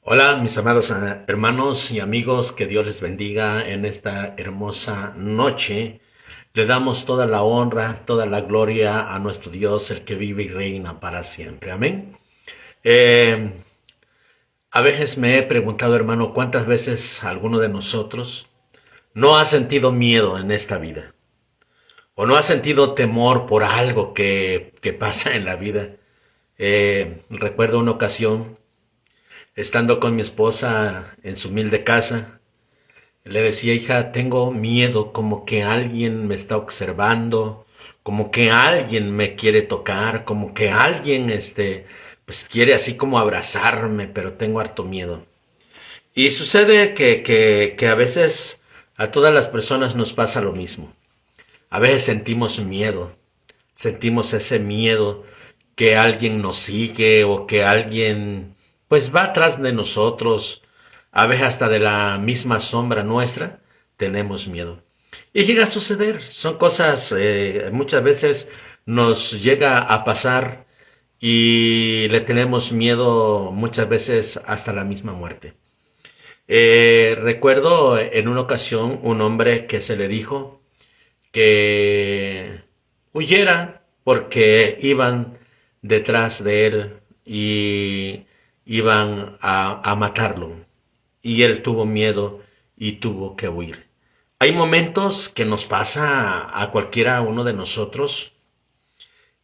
Hola, mis amados hermanos y amigos, que Dios les bendiga en esta hermosa noche. Le damos toda la honra, toda la gloria a nuestro Dios, el que vive y reina para siempre. Amén. Eh, a veces me he preguntado, hermano, ¿cuántas veces alguno de nosotros no ha sentido miedo en esta vida? ¿O no ha sentido temor por algo que pasa en la vida? Recuerdo una ocasión, estando con mi esposa en su humilde casa. Le decía, hija, tengo miedo, como que alguien me está observando, como que alguien me quiere tocar, como que alguien, pues quiere así como abrazarme, pero tengo harto miedo. Y sucede que a veces a todas las personas nos pasa lo mismo. A veces sentimos ese miedo que alguien nos sigue o que alguien pues va atrás de nosotros, a veces hasta de la misma sombra nuestra, tenemos miedo. Y llega a suceder, son cosas, muchas veces nos llega a pasar y le tenemos miedo muchas veces hasta la misma muerte. Recuerdo en una ocasión un hombre que se le dijo que huyera porque iban detrás de él y iban a matarlo. Y él tuvo miedo y tuvo que huir. Hay momentos que nos pasa a cualquiera uno de nosotros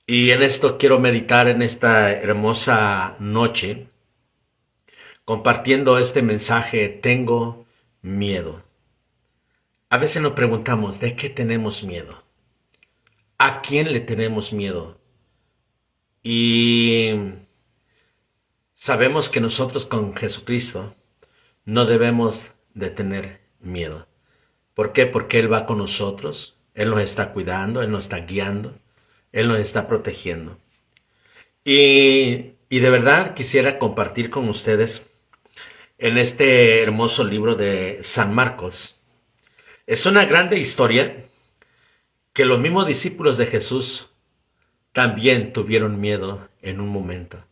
y en esto quiero meditar en esta hermosa noche compartiendo este mensaje. Tengo miedo. A veces nos preguntamos, ¿de qué tenemos miedo? ¿A quién le tenemos miedo? Y sabemos que nosotros con Jesucristo no debemos de tener miedo. ¿Por qué? Porque Él va con nosotros, Él nos está cuidando, Él nos está guiando, Él nos está protegiendo. Y de verdad quisiera compartir con ustedes en este hermoso libro de San Marcos. Es una grande historia que los mismos discípulos de Jesús también tuvieron miedo en un momento.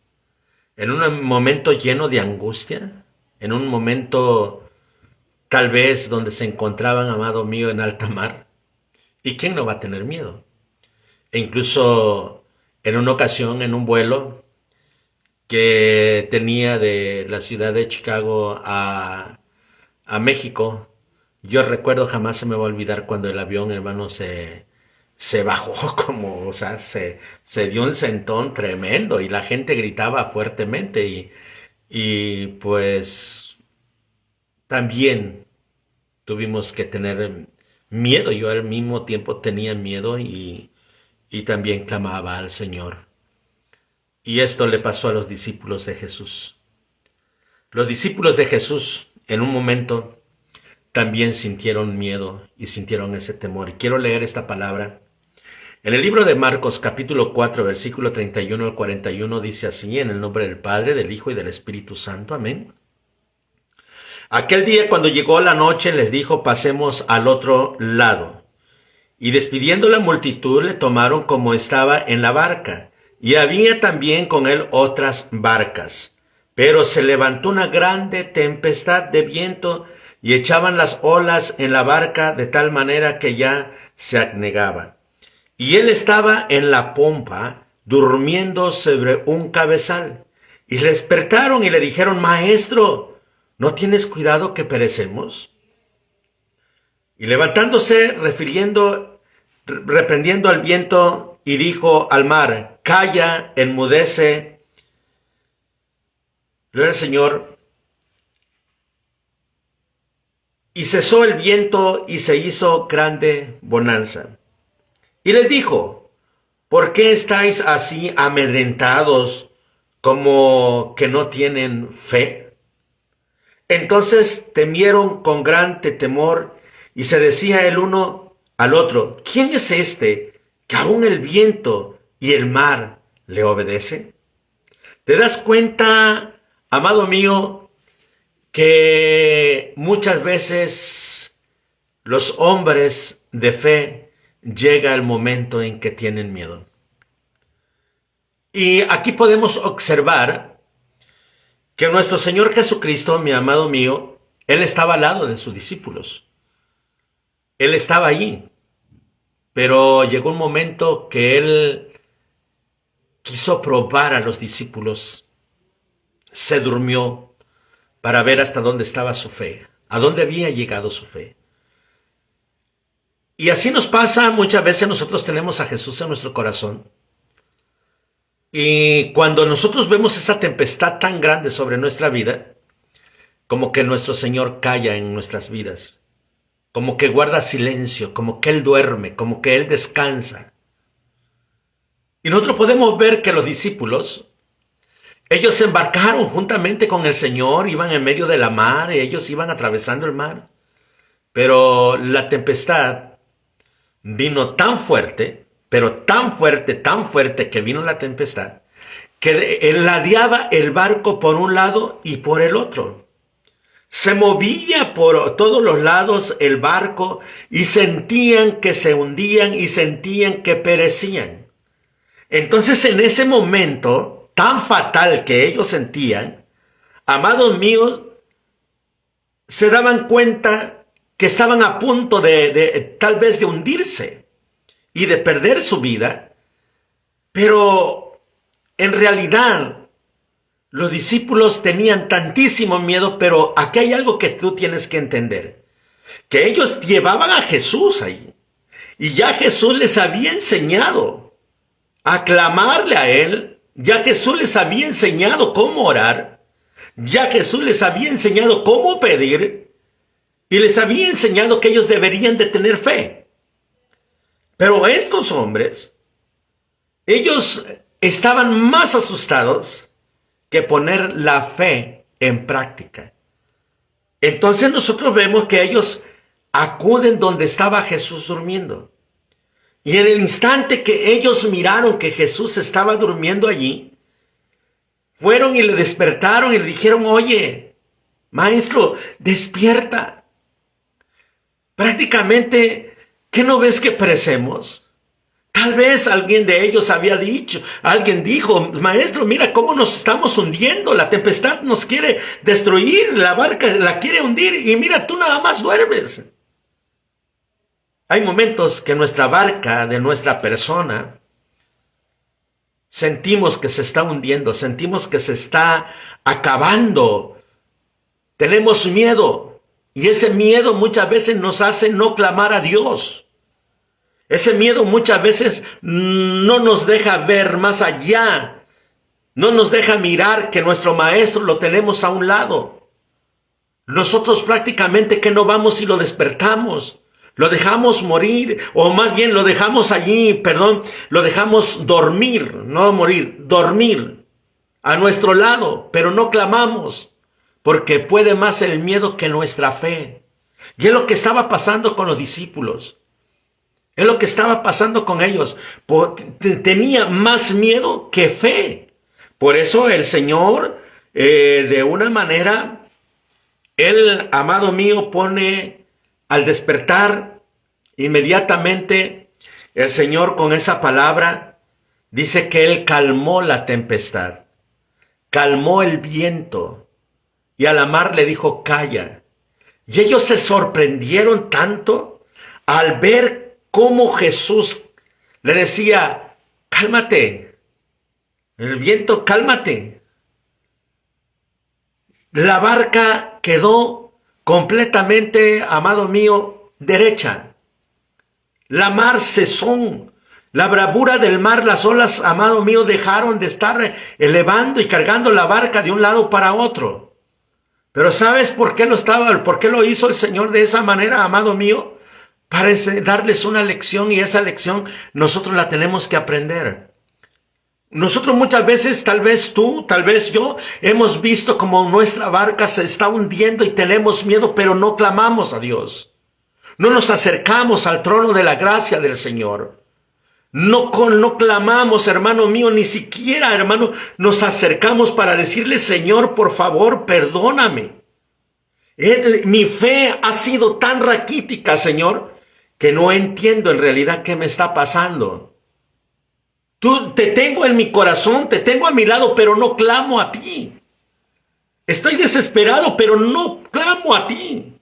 En un momento lleno de angustia, en un momento tal vez donde se encontraban, amado mío, en alta mar. ¿Y quién no va a tener miedo? E incluso en una ocasión, en un vuelo que tenía de la ciudad de Chicago a México, yo recuerdo, jamás se me va a olvidar cuando el avión, hermano, se bajó como, o sea, se dio un sentón tremendo y la gente gritaba fuertemente y pues también tuvimos que tener miedo. Yo al mismo tiempo tenía miedo y también clamaba al Señor. Y esto le pasó a los discípulos de Jesús. Los discípulos de Jesús en un momento también sintieron miedo y sintieron ese temor. Y quiero leer esta palabra. En el libro de Marcos capítulo 4 versículo 31 al 41 dice así: en el nombre del Padre, del Hijo y del Espíritu Santo. Amén. Aquel día, cuando llegó la noche, les dijo: pasemos al otro lado. Y despidiendo la multitud, le tomaron como estaba en la barca, y había también con él otras barcas. Pero se levantó una grande tempestad de viento, y echaban las olas en la barca de tal manera que ya se anegaba. Y él estaba en la pompa, durmiendo sobre un cabezal. Y le despertaron y le dijeron: Maestro, ¿no tienes cuidado que perecemos? Y levantándose, reprendiendo al viento, y dijo al mar: Calla, enmudece. Gloria al Señor. Y cesó el viento y se hizo grande bonanza. Y les dijo: ¿por qué estáis así amedrentados, como que no tienen fe? Entonces temieron con gran temor y se decía el uno al otro: ¿quién es este que aún el viento y el mar le obedecen? ¿Te das cuenta, amado mío, que muchas veces los hombres de fe llega el momento en que tienen miedo? Y aquí podemos observar que nuestro Señor Jesucristo, mi amado mío, Él estaba al lado de sus discípulos. Él estaba allí. Pero llegó un momento que Él quiso probar a los discípulos. Se durmió para ver hasta dónde estaba su fe, a dónde había llegado su fe. Y así nos pasa, muchas veces nosotros tenemos a Jesús en nuestro corazón. Y cuando nosotros vemos esa tempestad tan grande sobre nuestra vida, como que nuestro Señor calla en nuestras vidas, como que guarda silencio, como que Él duerme, como que Él descansa. Y nosotros podemos ver que los discípulos, ellos se embarcaron juntamente con el Señor, iban en medio de la mar, y ellos iban atravesando el mar. Pero la tempestad vino tan fuerte, pero tan fuerte que vino la tempestad, que ladeaba el barco por un lado y por el otro. Se movía por todos los lados el barco y sentían que se hundían y sentían que perecían. Entonces, en ese momento tan fatal que ellos sentían, amados míos, se daban cuenta que estaban a punto tal vez de hundirse y de perder su vida, pero en realidad los discípulos tenían tantísimo miedo, pero aquí hay algo que tú tienes que entender, que ellos llevaban a Jesús ahí, y ya Jesús les había enseñado a clamarle a Él, ya Jesús les había enseñado cómo orar, ya Jesús les había enseñado cómo pedir, y les había enseñado que ellos deberían de tener fe. Pero estos hombres, ellos estaban más asustados que poner la fe en práctica. Entonces nosotros vemos que ellos acuden donde estaba Jesús durmiendo. Y en el instante que ellos miraron que Jesús estaba durmiendo allí, fueron y le despertaron y le dijeron: oye, maestro, despierta. Prácticamente, ¿qué no ves que perecemos? Tal vez alguien de ellos había dicho, alguien dijo: maestro, mira cómo nos estamos hundiendo, la tempestad nos quiere destruir, la barca la quiere hundir y mira, tú nada más duermes. Hay momentos que nuestra barca, de nuestra persona, sentimos que se está hundiendo, sentimos que se está acabando, tenemos miedo. Y ese miedo muchas veces nos hace no clamar a Dios. Ese miedo muchas veces no nos deja ver más allá. No nos deja mirar que nuestro maestro lo tenemos a un lado. Nosotros prácticamente que no vamos y lo despertamos. Lo dejamos morir, o más bien lo dejamos allí, lo dejamos dormir, no morir, dormir a nuestro lado, pero no clamamos. Porque puede más el miedo que nuestra fe. Y es lo que estaba pasando con los discípulos. Es lo que estaba pasando con ellos. Tenía más miedo que fe. Por eso el Señor, de una manera, Él, amado mío, pone al despertar inmediatamente, el Señor con esa palabra, dice que Él calmó la tempestad, calmó el viento. Y a la mar le dijo: calla. Y ellos se sorprendieron tanto al ver cómo Jesús le decía: cálmate. El viento, cálmate. La barca quedó completamente, amado mío, derecha. La mar cesó. La bravura del mar, las olas, amado mío, dejaron de estar elevando y cargando la barca de un lado para otro. Pero ¿sabes por qué lo hizo el Señor de esa manera, amado mío? Para darles una lección, y esa lección nosotros la tenemos que aprender. Nosotros muchas veces, tal vez tú, tal vez yo, hemos visto como nuestra barca se está hundiendo y tenemos miedo, pero no clamamos a Dios. No nos acercamos al trono de la gracia del Señor. No clamamos, hermano mío, ni siquiera, hermano, nos acercamos para decirle: Señor, por favor, perdóname. Mi fe ha sido tan raquítica, Señor, que no entiendo en realidad qué me está pasando. Te tengo en mi corazón, te tengo a mi lado, pero no clamo a ti. Estoy desesperado, pero no clamo a ti.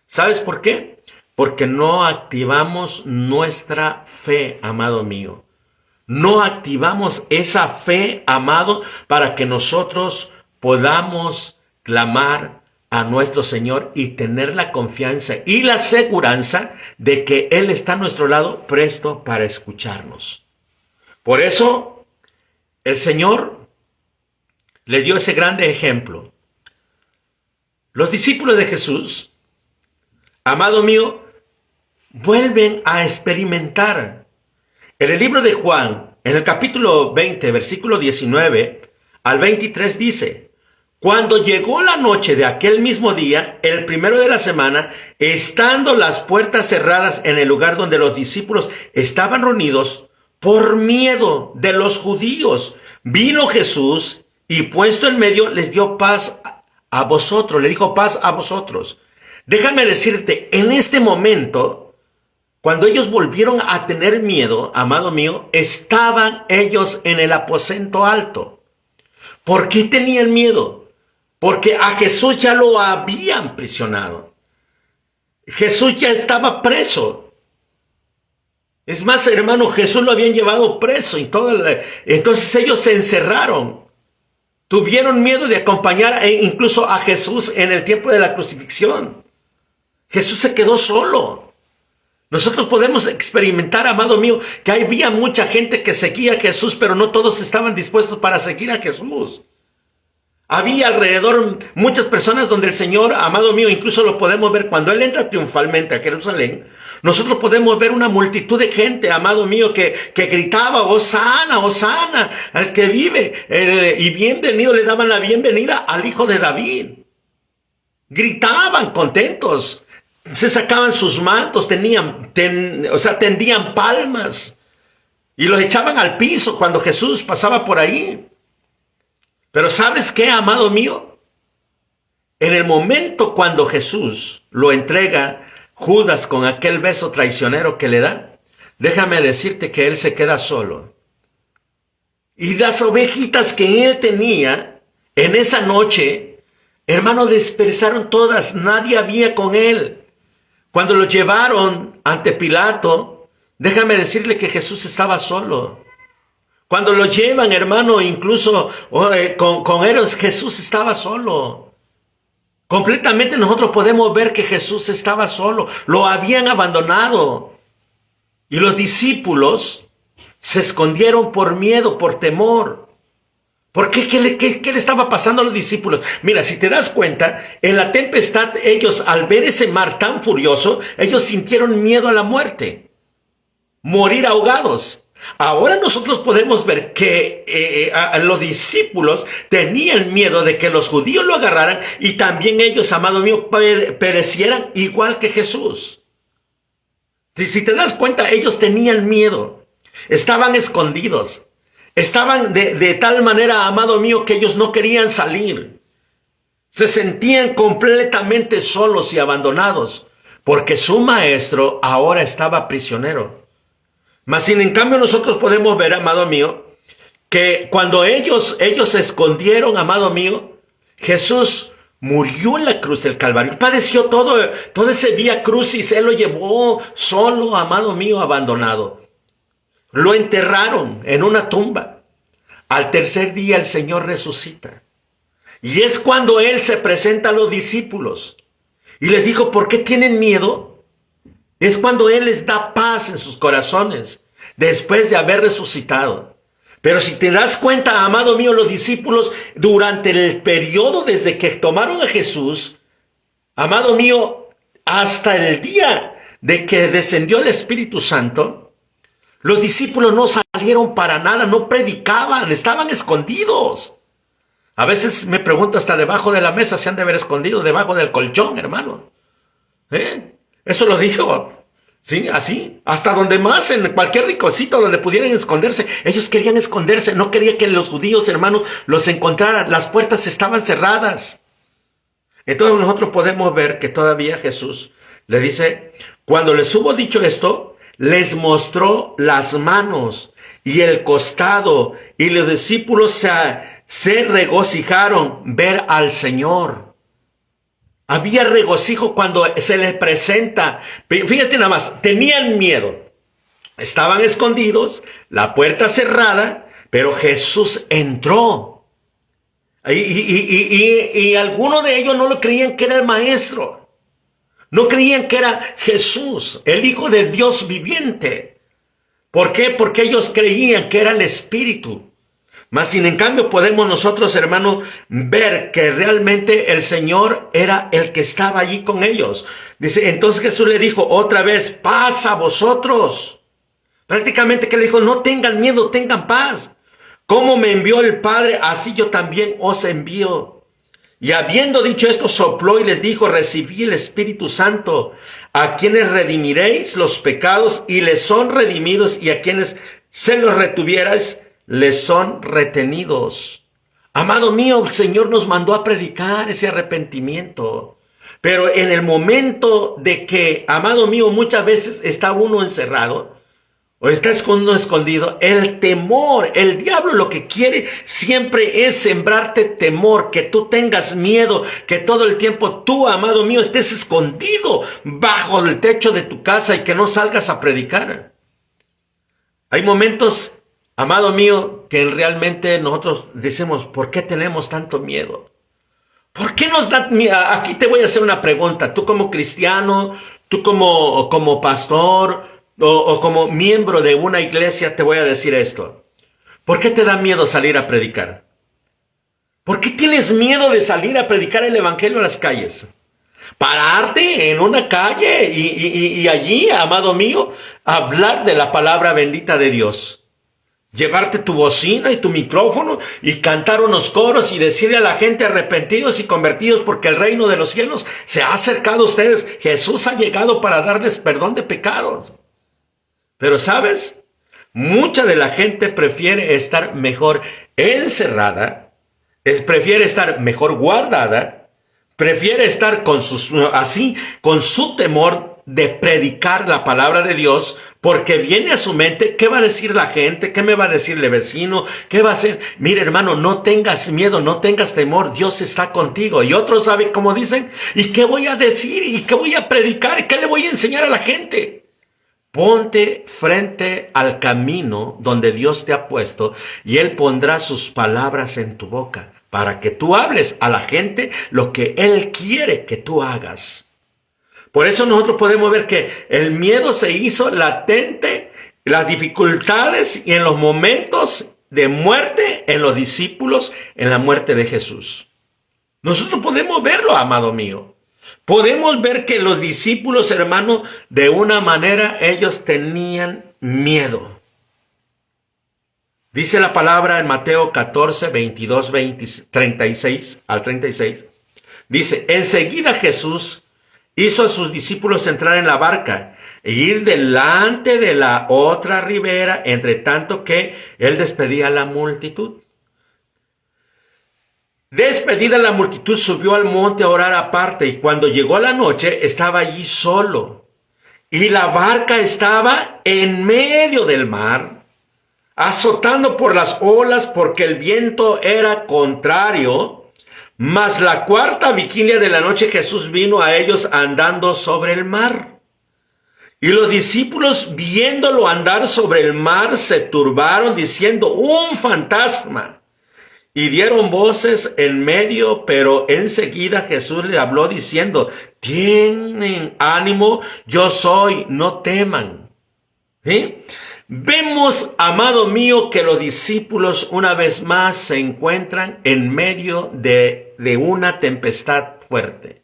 ¿Sabes por qué? Porque no activamos nuestra fe, amado mío. No activamos esa fe, amado, para que nosotros podamos clamar a nuestro Señor y tener la confianza y la seguranza de que Él está a nuestro lado, presto para escucharnos. Por eso, el Señor le dio ese grande ejemplo. Los discípulos de Jesús, amado mío, vuelven a experimentar. En el libro de Juan, en el capítulo 20, versículo 19 al 23 dice: cuando llegó la noche de aquel mismo día, el primero de la semana, estando las puertas cerradas en el lugar donde los discípulos estaban reunidos, por miedo de los judíos, vino Jesús y puesto en medio les dio paz a vosotros, le dijo paz a vosotros. Déjame decirte, en este momento, cuando ellos volvieron a tener miedo, amado mío, estaban ellos en el aposento alto. ¿Por qué tenían miedo? Porque a Jesús ya lo habían prisionado. Jesús ya estaba preso. Es más, hermano, Jesús lo habían llevado preso y entonces ellos se encerraron. Tuvieron miedo de acompañar incluso a Jesús en el tiempo de la crucifixión. Jesús se quedó solo. Nosotros podemos experimentar, amado mío, que había mucha gente que seguía a Jesús, pero no todos estaban dispuestos para seguir a Jesús. Había alrededor muchas personas donde el Señor, amado mío, incluso lo podemos ver cuando Él entra triunfalmente a Jerusalén. Nosotros podemos ver una multitud de gente, amado mío, que gritaba, Hosana, Hosana, al que vive, y bienvenido, le daban la bienvenida al Hijo de David. Gritaban contentos. Se sacaban sus mantos, tendían palmas y los echaban al piso cuando Jesús pasaba por ahí. Pero ¿sabes qué, amado mío? En el momento cuando Jesús lo entrega Judas con aquel beso traicionero que le da, déjame decirte que él se queda solo. Y las ovejitas que él tenía en esa noche, hermano, dispersaron todas, nadie había con él. Cuando lo llevaron ante Pilato, déjame decirle que Jesús estaba solo. Cuando lo llevan, hermano, incluso con Herodes, Jesús estaba solo. Completamente nosotros podemos ver que Jesús estaba solo. Lo habían abandonado. Y los discípulos se escondieron por miedo, por temor. ¿Por qué? ¿Qué le estaba pasando a los discípulos? Mira, si te das cuenta, en la tempestad ellos, al ver ese mar tan furioso, ellos sintieron miedo a la muerte. Morir ahogados. Ahora nosotros podemos ver que los discípulos tenían miedo de que los judíos lo agarraran y también ellos, amado mío, perecieran igual que Jesús. Si te das cuenta, ellos tenían miedo. Estaban escondidos. Estaban de tal manera, amado mío, que ellos no querían salir. Se sentían completamente solos y abandonados, porque su maestro ahora estaba prisionero. Mas sin en cambio nosotros podemos ver, amado mío, que cuando ellos se escondieron, amado mío, Jesús murió en la cruz del Calvario. Padeció todo ese vía crucis, Él lo llevó solo, amado mío, abandonado. Lo enterraron en una tumba. Al tercer día el Señor resucita. Y es cuando Él se presenta a los discípulos. Y les dijo, ¿por qué tienen miedo? Es cuando Él les da paz en sus corazones, después de haber resucitado. Pero si te das cuenta, amado mío, los discípulos, durante el periodo desde que tomaron a Jesús, amado mío, hasta el día de que descendió el Espíritu Santo, los discípulos no salieron para nada, no predicaban, estaban escondidos. A veces me pregunto, hasta debajo de la mesa se han de haber escondido, debajo del colchón, hermano. Eso lo dijo, ¿sí? Así, hasta donde más, en cualquier rinconcito donde pudieran esconderse. Ellos querían esconderse, no querían que los judíos, hermano, los encontraran. Las puertas estaban cerradas. Entonces nosotros podemos ver que todavía Jesús le dice, cuando les hubo dicho esto, les mostró las manos y el costado, y los discípulos se regocijaron ver al Señor. Había regocijo cuando se les presenta. Fíjate nada más, tenían miedo. Estaban escondidos, la puerta cerrada, pero Jesús entró. Y algunos de ellos no lo creían que era el Maestro. No creían que era Jesús, el Hijo del Dios viviente. ¿Por qué? Porque ellos creían que era el Espíritu. Mas sin en cambio podemos nosotros, hermano, ver que realmente el Señor era el que estaba allí con ellos. Dice, entonces Jesús le dijo otra vez, paz a vosotros. Prácticamente que le dijo, no tengan miedo, tengan paz. Como me envió el Padre, así yo también os envío. Y habiendo dicho esto, sopló y les dijo, recibí el Espíritu Santo, a quienes redimiréis los pecados y les son redimidos, y a quienes se los retuvierais, les son retenidos. Amado mío, el Señor nos mandó a predicar ese arrepentimiento. Pero en el momento de que, amado mío, muchas veces está uno encerrado, o está uno escondido, el temor, el diablo lo que quiere siempre es sembrarte temor, que tú tengas miedo, que todo el tiempo tú, amado mío, estés escondido bajo el techo de tu casa y que no salgas a predicar. Hay momentos, amado mío, que realmente nosotros decimos, ¿por qué tenemos tanto miedo? ¿Por qué nos da miedo? Aquí te voy a hacer una pregunta. Tú como cristiano, tú como pastor, o como miembro de una iglesia, te voy a decir esto. ¿Por qué te da miedo salir a predicar? ¿Por qué tienes miedo de salir a predicar el evangelio en las calles? Pararte en una calle y allí, amado mío, hablar de la palabra bendita de Dios. Llevarte tu bocina y tu micrófono y cantar unos coros y decirle a la gente arrepentidos y convertidos porque el reino de los cielos se ha acercado a ustedes. Jesús ha llegado para darles perdón de pecados. Pero ¿sabes? Mucha de la gente prefiere estar mejor encerrada, prefiere estar mejor guardada, prefiere estar con su temor de predicar la palabra de Dios, porque viene a su mente, ¿qué va a decir la gente? ¿Qué me va a decir el vecino? ¿Qué va a hacer? Mire, hermano, no tengas miedo, no tengas temor, Dios está contigo. Y otros saben cómo dicen, ¿y qué voy a decir? ¿Y qué voy a predicar? ¿Qué le voy a enseñar a la gente? Ponte frente al camino donde Dios te ha puesto y Él pondrá sus palabras en tu boca para que tú hables a la gente lo que Él quiere que tú hagas. Por eso nosotros podemos ver que el miedo se hizo latente, las dificultades y en los momentos de muerte en los discípulos, en la muerte de Jesús. Nosotros podemos verlo, amado mío. Podemos ver que los discípulos, hermano, de una manera ellos tenían miedo. Dice la palabra en Mateo 14, 22, 36 al 36. Dice, enseguida Jesús hizo a sus discípulos entrar en la barca e ir delante de la otra ribera, entre tanto que él despedía a la multitud. Despedida la multitud, subió al monte a orar aparte, y cuando llegó la noche, estaba allí solo. Y la barca estaba en medio del mar, azotando por las olas, porque el viento era contrario. Mas la cuarta vigilia de la noche, Jesús vino a ellos andando sobre el mar. Y los discípulos, viéndolo andar sobre el mar, se turbaron, diciendo, ¡un fantasma! Y dieron voces en medio, pero enseguida Jesús le habló diciendo, tienen ánimo, yo soy, no teman. ¿Sí? Vemos, amado mío, que los discípulos una vez más se encuentran en medio de una tempestad fuerte.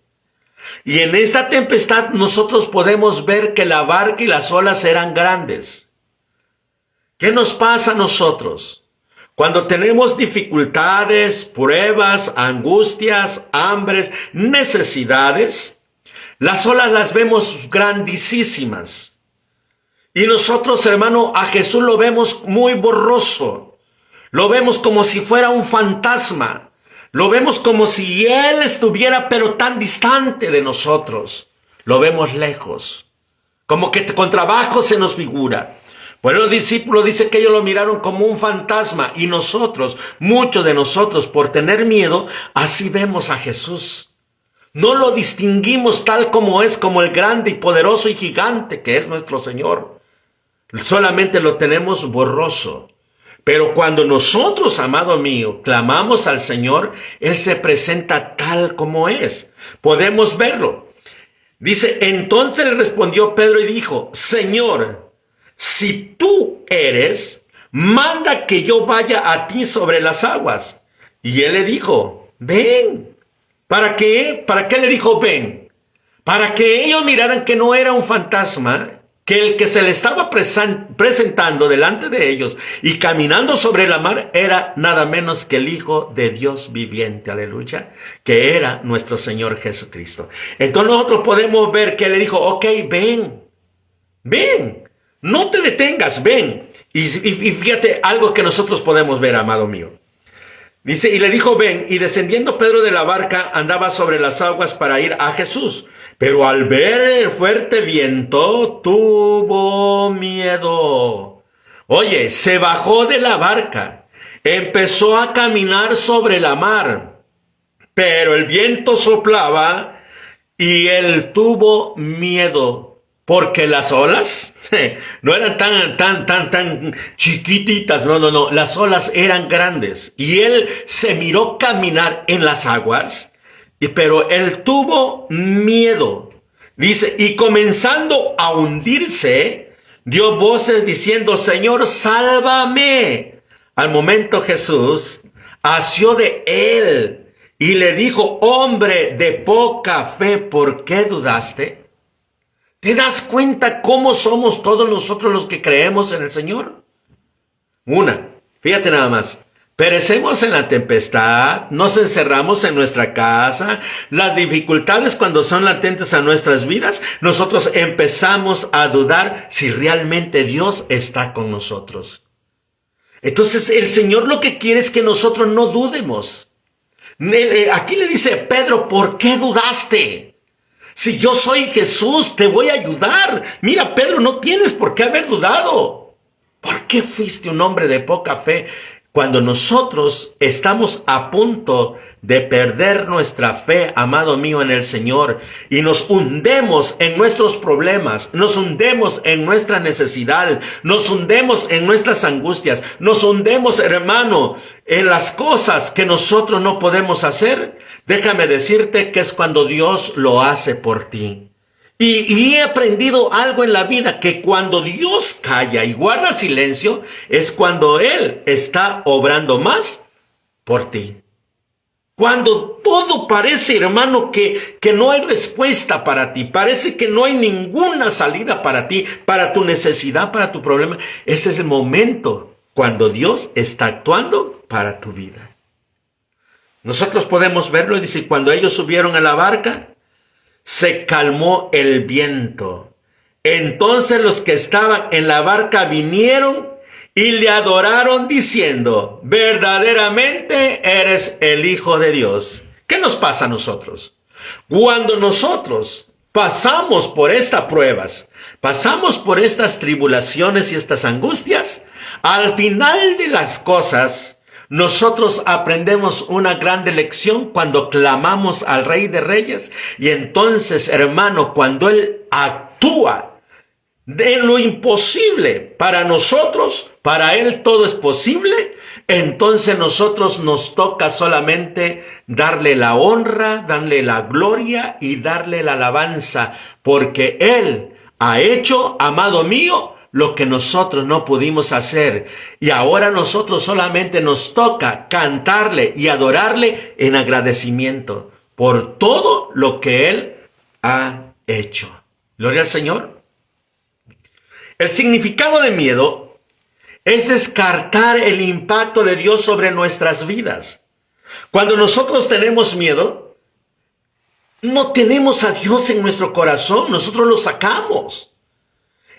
Y en esta tempestad nosotros podemos ver que la barca y las olas eran grandes. ¿Qué nos pasa a nosotros? Cuando tenemos dificultades, pruebas, angustias, hambres, necesidades, las olas las vemos grandísimas. Y nosotros, hermano, a Jesús lo vemos muy borroso. Lo vemos como si fuera un fantasma. Lo vemos como si Él estuviera pero tan distante de nosotros. Lo vemos lejos. Como que con trabajo se nos figura. Pues los discípulos dice que ellos lo miraron como un fantasma y nosotros, muchos de nosotros, por tener miedo, así vemos a Jesús. No lo distinguimos tal como es, como el grande y poderoso y gigante que es nuestro Señor. Solamente lo tenemos borroso. Pero cuando nosotros, amado mío, clamamos al Señor, Él se presenta tal como es. Podemos verlo. Dice, entonces le respondió Pedro y dijo, Señor, si tú eres, manda que yo vaya a ti sobre las aguas. Y él le dijo, ven. ¿Para qué? ¿Para qué le dijo ven? Para que ellos miraran que no era un fantasma, que el que se le estaba presentando delante de ellos y caminando sobre la mar era nada menos que el Hijo de Dios viviente, aleluya, que era nuestro Señor Jesucristo. Entonces nosotros podemos ver que él le dijo, ok, ven, ven, no te detengas, ven. Y fíjate algo que nosotros podemos ver, amado mío. Dice, y le dijo, ven, y descendiendo Pedro de la barca, andaba sobre las aguas para ir a Jesús. Pero al ver el fuerte viento, tuvo miedo. Oye, se bajó de la barca, empezó a caminar sobre la mar, pero el viento soplaba y él tuvo miedo. Porque las olas no eran tan chiquititas, no, las olas eran grandes. Y él se miró caminar en las aguas, pero él tuvo miedo. Dice, y comenzando a hundirse, dio voces diciendo, Señor, sálvame. Al momento Jesús asió de él y le dijo, hombre de poca fe, ¿por qué dudaste? ¿Te das cuenta cómo somos todos nosotros los que creemos en el Señor? Fíjate nada más. Perecemos en la tempestad, nos encerramos en nuestra casa, las dificultades cuando son latentes a nuestras vidas, nosotros empezamos a dudar si realmente Dios está con nosotros. Entonces el Señor lo que quiere es que nosotros no dudemos. Aquí le dice Pedro, ¿por qué dudaste? Si yo soy Jesús, te voy a ayudar. Mira, Pedro, no tienes por qué haber dudado. ¿Por qué fuiste un hombre de poca fe? Cuando nosotros estamos a punto de perder nuestra fe, amado mío, en el Señor, y nos hundemos en nuestros problemas, nos hundemos en nuestras necesidades, nos hundemos en nuestras angustias, nos hundemos, hermano, en las cosas que nosotros no podemos hacer, déjame decirte que es cuando Dios lo hace por ti. Y he aprendido algo en la vida, que cuando Dios calla y guarda silencio, es cuando Él está obrando más por ti. Cuando todo parece, hermano, que no hay respuesta para ti, parece que no hay ninguna salida para ti, para tu necesidad, para tu problema, ese es el momento cuando Dios está actuando para tu vida. Nosotros podemos verlo, dice, cuando ellos subieron a la barca, se calmó el viento. Entonces los que estaban en la barca vinieron y le adoraron diciendo, verdaderamente eres el Hijo de Dios. ¿Qué nos pasa a nosotros? Cuando nosotros pasamos por estas pruebas, pasamos por estas tribulaciones y estas angustias, al final de las cosas, nosotros aprendemos una grande lección cuando clamamos al Rey de Reyes. Y entonces, hermano, cuando Él actúa de lo imposible para nosotros, para Él todo es posible, entonces nosotros nos toca solamente darle la honra, darle la gloria y darle la alabanza, porque Él ha hecho, amado mío, lo que nosotros no pudimos hacer. Y ahora nosotros solamente nos toca cantarle y adorarle en agradecimiento por todo lo que Él ha hecho. Gloria al Señor. El significado de miedo es descartar el impacto de Dios sobre nuestras vidas. Cuando nosotros tenemos miedo, no tenemos a Dios en nuestro corazón, nosotros lo sacamos.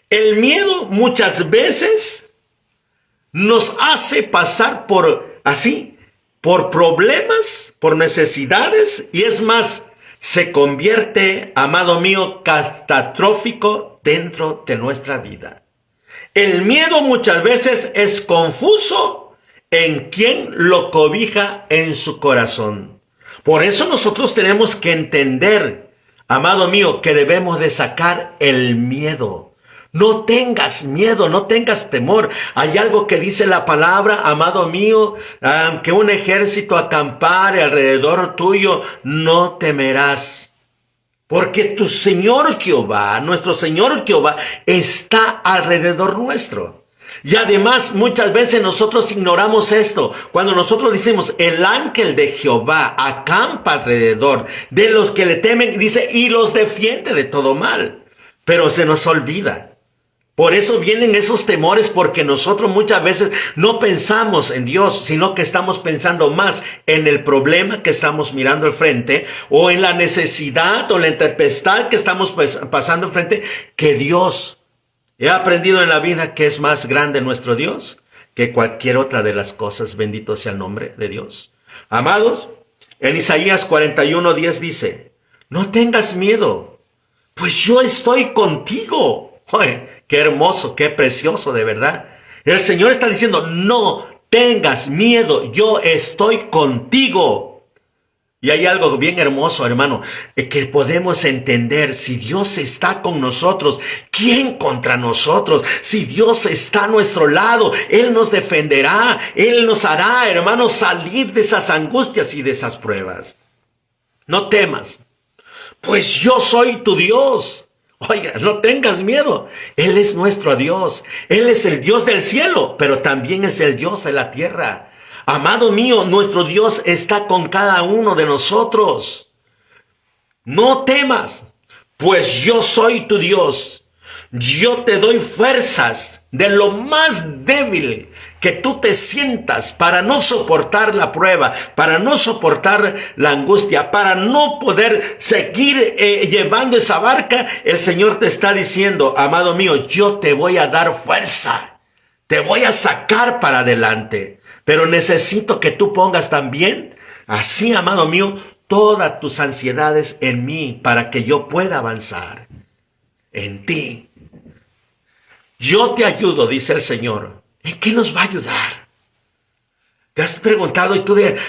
El miedo muchas veces nos hace pasar por problemas, por necesidades, y es más, se convierte, amado mío, catastrófico dentro de nuestra vida. El miedo muchas veces es confuso en quien lo cobija en su corazón. Por eso nosotros tenemos que entender, amado mío, que debemos de sacar el miedo. No tengas miedo, no tengas temor. Hay algo que dice la palabra, amado mío, que un ejército acampare alrededor tuyo, no temerás. Porque tu Señor Jehová, nuestro Señor Jehová, está alrededor nuestro. Y además muchas veces nosotros ignoramos esto. Cuando nosotros decimos, el ángel de Jehová acampa alrededor de los que le temen, dice, y los defiende de todo mal. Pero se nos olvida. Por eso vienen esos temores, porque nosotros muchas veces no pensamos en Dios, sino que estamos pensando más en el problema que estamos mirando al frente, o en la necesidad o la tempestad que estamos pasando al frente, que Dios. He aprendido en la vida que es más grande nuestro Dios que cualquier otra de las cosas. Bendito sea el nombre de Dios. Amados, en Isaías 41:10 dice, no tengas miedo, pues yo estoy contigo. Oye, qué hermoso, qué precioso, de verdad. El Señor está diciendo, no tengas miedo, yo estoy contigo. Y hay algo bien hermoso, hermano, que podemos entender. Si Dios está con nosotros, ¿quién contra nosotros? Si Dios está a nuestro lado, Él nos defenderá, Él nos hará, hermano, salir de esas angustias y de esas pruebas. No temas, pues yo soy tu Dios. Oiga, no tengas miedo. Él es nuestro Dios. Él es el Dios del cielo, pero también es el Dios de la tierra. Amado mío, nuestro Dios está con cada uno de nosotros. No temas, pues yo soy tu Dios. Yo te doy fuerzas de lo más débil que tú te sientas para no soportar la prueba, para no soportar la angustia, para no poder seguir llevando esa barca. El Señor te está diciendo, amado mío, yo te voy a dar fuerza, te voy a sacar para adelante, pero necesito que tú pongas también, así, amado mío, todas tus ansiedades en mí para que yo pueda avanzar en ti. Yo te ayudo, dice el Señor. ¿En qué nos va a ayudar? ¿Te has preguntado?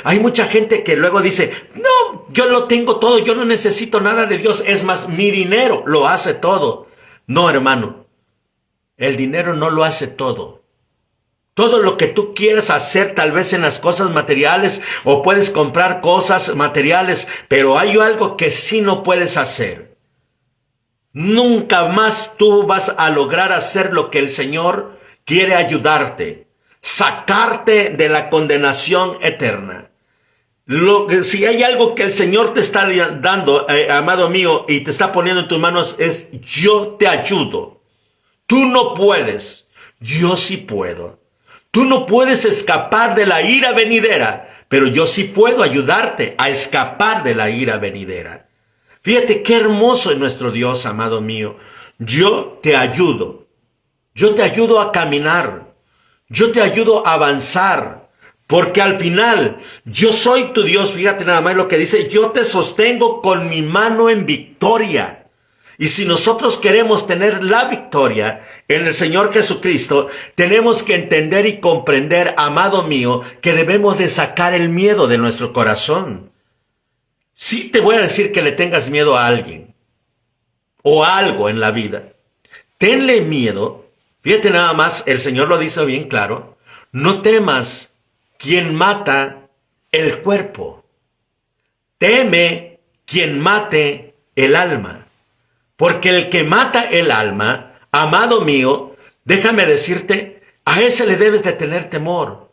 Hay mucha gente que luego dice, no, yo lo tengo todo, yo no necesito nada de Dios. Es más, mi dinero lo hace todo. No, hermano, el dinero no lo hace todo. Todo lo que tú quieras hacer, tal vez en las cosas materiales, o puedes comprar cosas materiales, pero hay algo que sí no puedes hacer. Nunca más tú vas a lograr hacer lo que el Señor quiere ayudarte, sacarte de la condenación eterna. Si hay algo que el Señor te está dando, amado mío, y te está poniendo en tus manos, es yo te ayudo. Tú no puedes, yo sí puedo. Tú no puedes escapar de la ira venidera, pero yo sí puedo ayudarte a escapar de la ira venidera. Fíjate qué hermoso es nuestro Dios, amado mío. Yo te ayudo a caminar, yo te ayudo a avanzar, porque al final yo soy tu Dios. Fíjate nada más lo que dice, yo te sostengo con mi mano en victoria. Y si nosotros queremos tener la victoria en el Señor Jesucristo, tenemos que entender y comprender, amado mío, que debemos de sacar el miedo de nuestro corazón. Sí te voy a decir que le tengas miedo a alguien o a algo en la vida. Tenle miedo. Fíjate nada más, el Señor lo dice bien claro. No temas quien mata el cuerpo. Teme quien mate el alma. Porque el que mata el alma, amado mío, déjame decirte, a ese le debes de tener temor.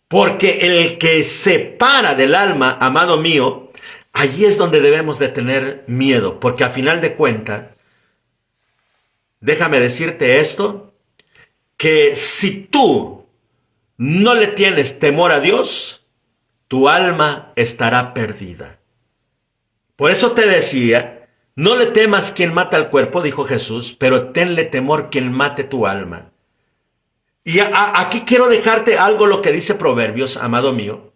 Porque el que separa del alma, amado mío, allí es donde debemos de tener miedo, porque a final de cuentas, déjame decirte esto, que si tú no le tienes temor a Dios, tu alma estará perdida. Por eso te decía, no le temas quien mata el cuerpo, dijo Jesús, pero tenle temor quien mate tu alma. Y aquí quiero dejarte algo lo que dice Proverbios, amado mío,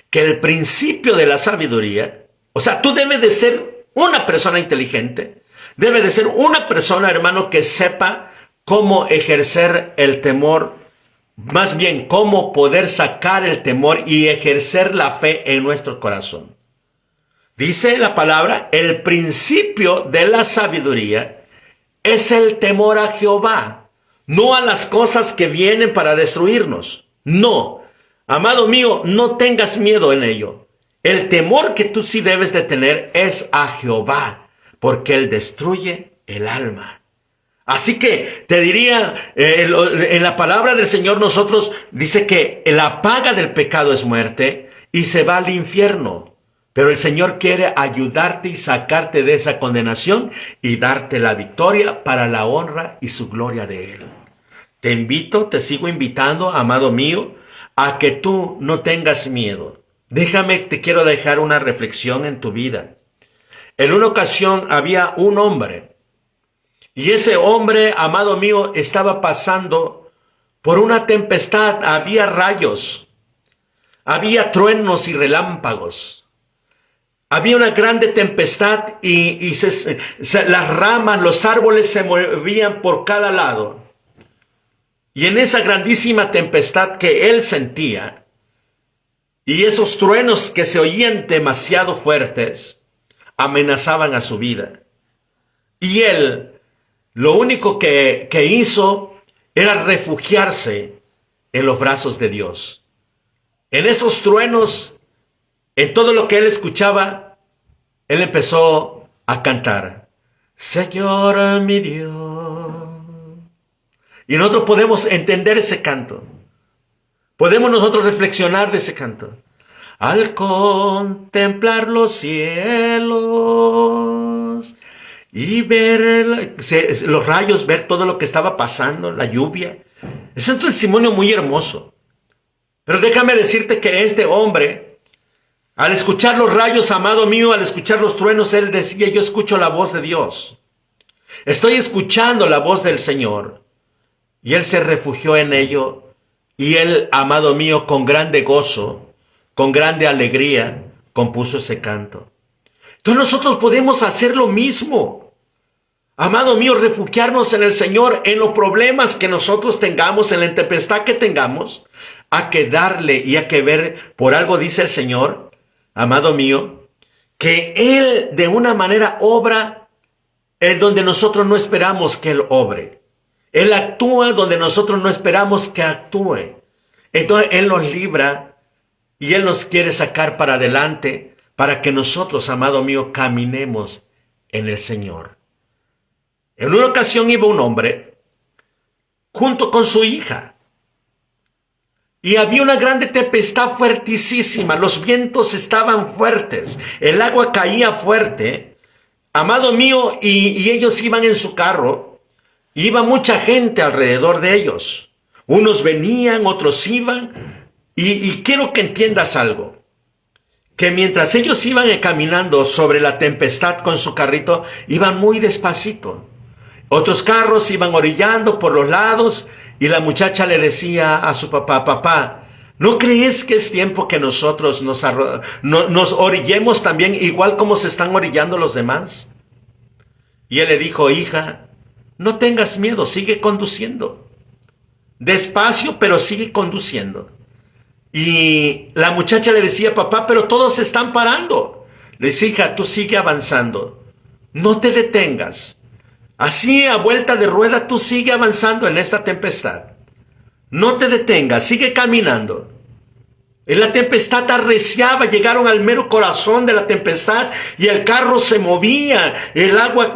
que el principio de la sabiduría, o sea, tú debes de ser una persona inteligente, debes de ser una persona, hermano, que sepa cómo ejercer el temor, más bien cómo poder sacar el temor y ejercer la fe en nuestro corazón. Dice la palabra, el principio de la sabiduría es el temor a Jehová, no a las cosas que vienen para destruirnos. No, amado mío, no tengas miedo en ello. El temor que tú sí debes de tener es a Jehová, porque Él destruye el alma. Así que te diría, en la palabra del Señor nosotros dice que la paga del pecado es muerte y se va al infierno. Pero el Señor quiere ayudarte y sacarte de esa condenación y darte la victoria para la honra y su gloria de Él. Te invito, te sigo invitando, amado mío, a que tú no tengas miedo. Te quiero dejar una reflexión en tu vida. En una ocasión había un hombre, y ese hombre, amado mío, estaba pasando por una tempestad. Había rayos, había truenos y relámpagos. Había una grande tempestad y las ramas, los árboles se movían por cada lado. Y en esa grandísima tempestad que él sentía, y esos truenos que se oían demasiado fuertes, amenazaban a su vida. Y él, lo único que hizo era refugiarse en los brazos de Dios. En esos truenos, en todo lo que él escuchaba, él empezó a cantar, Señor mi Dios. Y nosotros podemos entender ese canto. Podemos nosotros reflexionar de ese canto. Al contemplar los cielos y ver los rayos, ver todo lo que estaba pasando, la lluvia. Es un testimonio muy hermoso. Pero déjame decirte que este hombre, al escuchar los rayos, amado mío, al escuchar los truenos, él decía, yo escucho la voz de Dios. Estoy escuchando la voz del Señor. Y él se refugió en ello. Y él, amado mío, con grande gozo, con grande alegría, compuso ese canto. Entonces nosotros podemos hacer lo mismo. Amado mío, refugiarnos en el Señor, en los problemas que nosotros tengamos, en la tempestad que tengamos, a que darle y a que ver, por algo dice el Señor, amado mío, que Él de una manera obra en donde nosotros no esperamos que Él obre. Él actúa donde nosotros no esperamos que actúe. Entonces Él nos libra y Él nos quiere sacar para adelante para que nosotros, amado mío, caminemos en el Señor. En una ocasión iba un hombre junto con su hija. Y había una grande tempestad fuertísima, los vientos estaban fuertes, el agua caía fuerte, amado mío, y ellos iban en su carro, iba mucha gente alrededor de ellos, unos venían, otros iban, y quiero que entiendas algo, que mientras ellos iban caminando sobre la tempestad con su carrito, iban muy despacito, otros carros iban orillando por los lados, y la muchacha le decía a su papá, papá, ¿no crees que es tiempo que nosotros nos orillemos también igual como se están orillando los demás? Y él le dijo, hija, no tengas miedo, sigue conduciendo. Despacio, pero sigue conduciendo. Y la muchacha le decía, papá, pero todos se están parando. Le dice, hija, tú sigue avanzando, no te detengas. Así, a vuelta de rueda, tú sigue avanzando en esta tempestad. No te detengas, sigue caminando. En la tempestad arreciaba, llegaron al mero corazón de la tempestad y el carro se movía, el agua,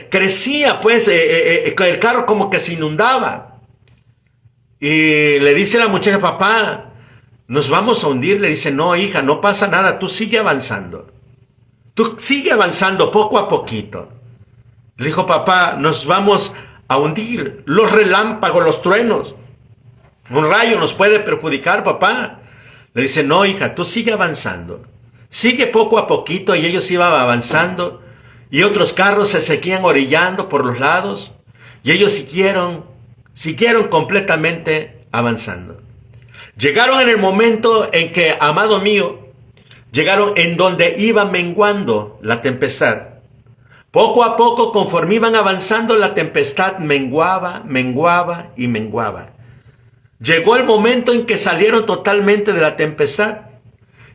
crecía, pues, el carro como que se inundaba. Y le dice la muchacha, papá, nos vamos a hundir. Le dice, no, hija, no pasa nada, tú sigue avanzando. Tú sigue avanzando poco a poquito. Le dijo, papá, nos vamos a hundir, los relámpagos, los truenos, un rayo nos puede perjudicar, papá. Le dice, no, hija, tú sigue avanzando, sigue poco a poquito. Y ellos iban avanzando, y otros carros se seguían orillando por los lados, y ellos siguieron completamente avanzando. Llegaron en el momento en que, amado mío, llegaron en donde iba menguando la tempestad. Poco a poco, conforme iban avanzando, la tempestad menguaba, menguaba y menguaba. Llegó el momento en que salieron totalmente de la tempestad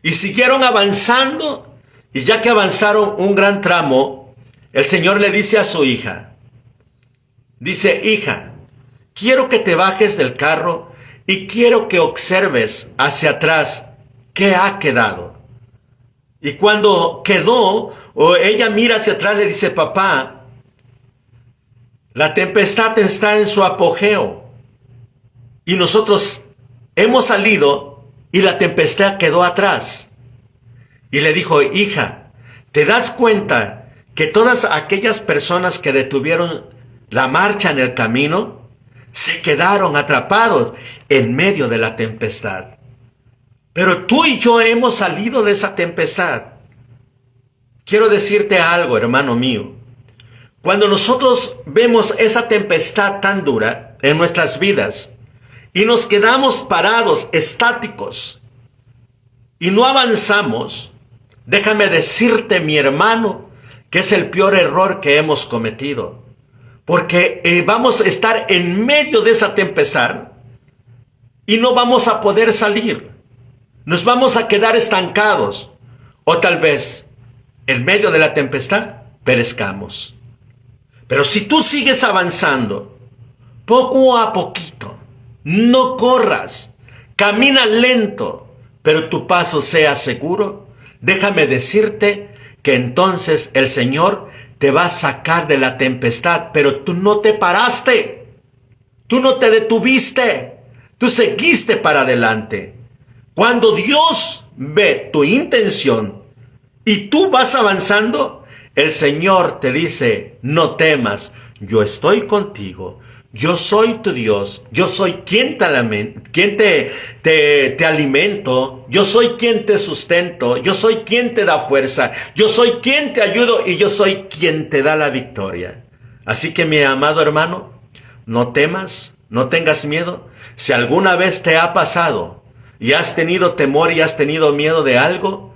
y siguieron avanzando, y ya que avanzaron un gran tramo, el Señor le dice a su hija, dice: hija, quiero que te bajes del carro y quiero que observes hacia atrás qué ha quedado. Y cuando quedó, o ella mira hacia atrás, le dice: papá, la tempestad está en su apogeo y nosotros hemos salido y la tempestad quedó atrás. Y le dijo: hija, ¿te das cuenta que todas aquellas personas que detuvieron la marcha en el camino se quedaron atrapados en medio de la tempestad? Pero tú y yo hemos salido de esa tempestad. Quiero decirte algo, hermano mío. Cuando nosotros vemos esa tempestad tan dura en nuestras vidas y nos quedamos parados, estáticos, y no avanzamos, déjame decirte, mi hermano, que es el peor error que hemos cometido. Porque vamos a estar en medio de esa tempestad y no vamos a poder salir. Nos vamos a quedar estancados, o tal vez en medio de la tempestad perezcamos. Pero si tú sigues avanzando, poco a poquito, no corras, camina lento, pero tu paso sea seguro, déjame decirte que entonces el Señor te va a sacar de la tempestad, pero tú no te paraste, tú no te detuviste, tú seguiste para adelante. Cuando Dios ve tu intención y tú vas avanzando, el Señor te dice: no temas, yo estoy contigo, yo soy tu Dios, yo soy quien te alimento, yo soy quien te sustento, yo soy quien te da fuerza, yo soy quien te ayudo y yo soy quien te da la victoria. Así que, mi amado hermano, no temas, no tengas miedo. Si alguna vez te ha pasado y has tenido temor y has tenido miedo de algo,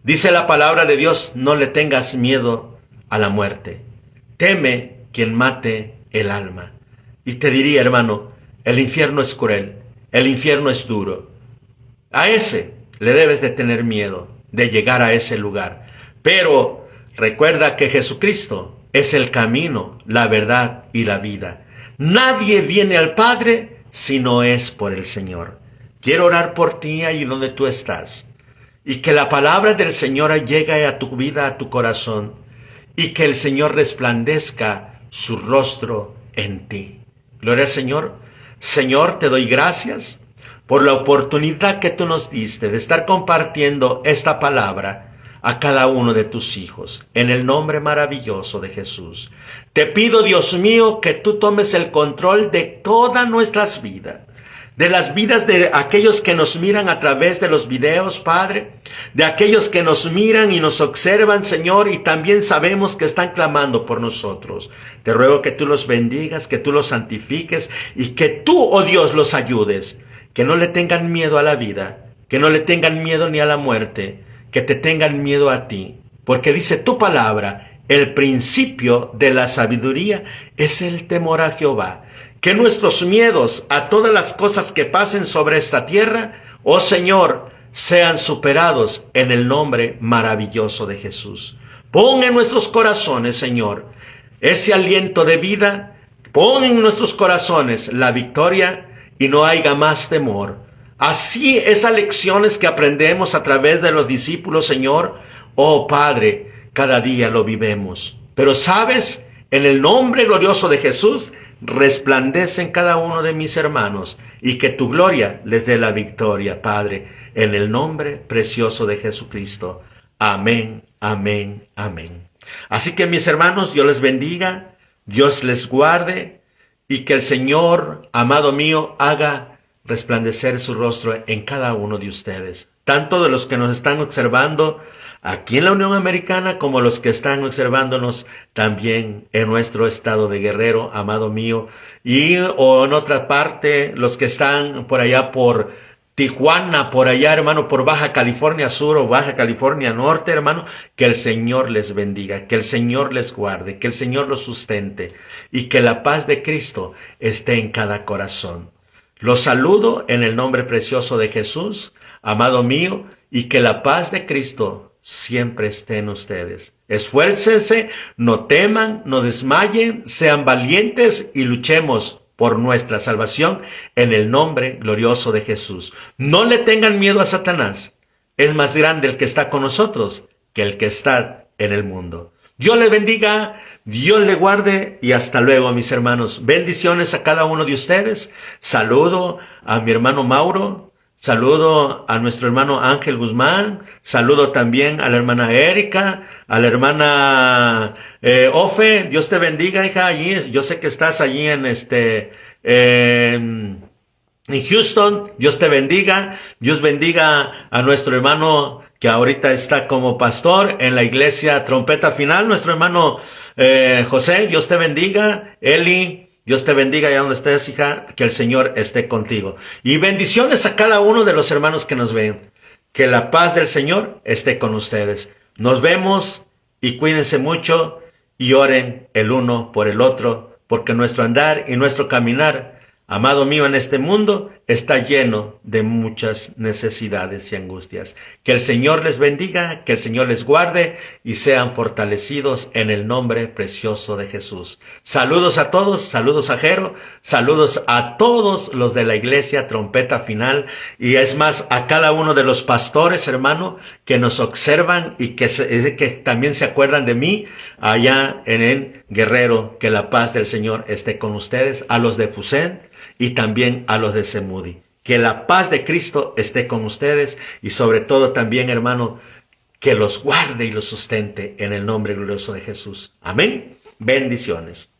dice la palabra de Dios: no le tengas miedo a la muerte. Teme quien mate el alma. Y te diría, hermano, el infierno es cruel, el infierno es duro. A ese le debes de tener miedo, de llegar a ese lugar. Pero recuerda que Jesucristo es el camino, la verdad y la vida. Nadie viene al Padre si no es por el Señor. Quiero orar por ti ahí donde tú estás, y que la palabra del Señor llegue a tu vida, a tu corazón, y que el Señor resplandezca su rostro en ti. Gloria al Señor. Señor, te doy gracias por la oportunidad que tú nos diste de estar compartiendo esta palabra a cada uno de tus hijos, en el nombre maravilloso de Jesús. Te pido, Dios mío, que tú tomes el control de todas nuestras vidas, de las vidas de aquellos que nos miran a través de los videos, Padre, de aquellos que nos miran y nos observan, Señor, y también sabemos que están clamando por nosotros. Te ruego que tú los bendigas, que tú los santifiques y que tú, oh Dios, los ayudes, que no le tengan miedo a la vida, que no le tengan miedo ni a la muerte, que te tengan miedo a ti, porque dice tu palabra: el principio de la sabiduría es el temor a Jehová. Que nuestros miedos a todas las cosas que pasen sobre esta tierra, oh Señor, sean superados en el nombre maravilloso de Jesús. Pon en nuestros corazones, Señor, ese aliento de vida. Pon en nuestros corazones la victoria y no haya más temor. Así esas lecciones que aprendemos a través de los discípulos, Señor, oh Padre, cada día lo vivemos. Pero sabes, en el nombre glorioso de Jesús, resplandece en cada uno de mis hermanos y que tu gloria les dé la victoria, Padre, en el nombre precioso de Jesucristo. Amén, amén, amén. Así que, mis hermanos, Dios les bendiga, Dios les guarde y que el Señor, amado mío, haga resplandecer su rostro en cada uno de ustedes, tanto de los que nos están observando aquí en la Unión Americana como los que están observándonos también en nuestro estado de Guerrero, amado mío, o en otra parte, los que están por allá por Tijuana, por allá, hermano, por Baja California Sur o Baja California Norte, hermano, que el Señor les bendiga, que el Señor les guarde, que el Señor los sustente y que la paz de Cristo esté en cada corazón. Los saludo en el nombre precioso de Jesús, amado mío, y que la paz de Cristo siempre esté en ustedes. Esfuércense, no teman, no desmayen, sean valientes y luchemos por nuestra salvación en el nombre glorioso de Jesús. No le tengan miedo a Satanás. Es más grande el que está con nosotros que el que está en el mundo. Dios le bendiga, Dios le guarde y hasta luego, mis hermanos. Bendiciones a cada uno de ustedes. Saludo a mi hermano Mauro. Saludo a nuestro hermano Ángel Guzmán, saludo también a la hermana Erika, a la hermana Ofe, Dios te bendiga, hija, allí, yo sé que estás allí en Houston, Dios te bendiga, Dios bendiga a nuestro hermano que ahorita está como pastor en la iglesia Trompeta Final, nuestro hermano José, Dios te bendiga, Eli, Dios te bendiga allá donde estés, hija, que el Señor esté contigo. Y bendiciones a cada uno de los hermanos que nos ven. Que la paz del Señor esté con ustedes. Nos vemos y cuídense mucho y oren el uno por el otro, porque nuestro andar y nuestro caminar, amado mío, en este mundo está lleno de muchas necesidades y angustias. Que el Señor les bendiga, que el Señor les guarde y sean fortalecidos en el nombre precioso de Jesús. Saludos a todos, saludos a Jero, saludos a todos los de la iglesia Trompeta Final y es más a cada uno de los pastores, hermano, que nos observan y que también se acuerdan de mí allá en Guerrero. Que la paz del Señor esté con ustedes, a los de Fusen y también a los de Semudi. Que la paz de Cristo esté con ustedes y sobre todo también, hermano, que los guarde y los sustente en el nombre glorioso de Jesús. Amén. Bendiciones.